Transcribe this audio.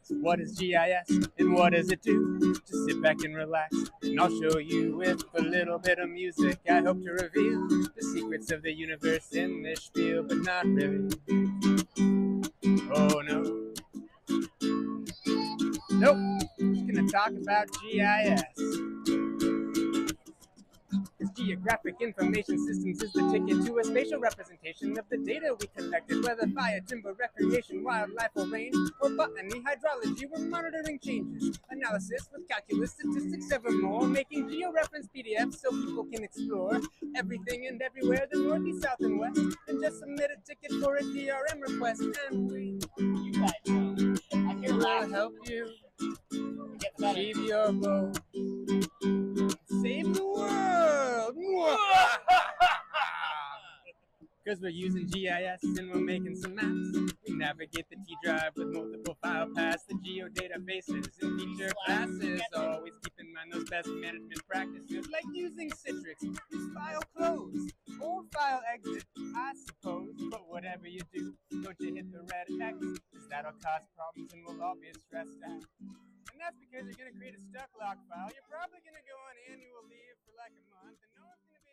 So what is GIS and what does it do? Just sit back and relax, and I'll show you with a little bit of music. I hope to reveal the secrets of the universe in this spiel, but not really. Oh no. Nope, just gonna talk about GIS. Geographic Information Systems is the ticket to a spatial representation of the data we collected, whether via timber recreation, wildlife or rain, or botany, hydrology. We're monitoring changes, analysis with calculus, statistics, evermore, making georeference PDFs so people can explore everything and everywhere, the north, east, south, and west, and just submit a ticket for a DRM request, and You guys know. I'm here will laughing. help you Get better. achieve your goal. Save the world! Because we're using GIS and we're making some maps. We navigate the T-drive with multiple file paths, the geodatabases and feature classes. Always keep in mind those best management practices, like using Citrix, use file close, or file exit, I suppose. But whatever you do, don't you hit the red X, because that'll cause problems and we'll all be stressed out. And that's because you're going to create a stuck log file. You're probably going to go on annual leave for like a month, and no one's going to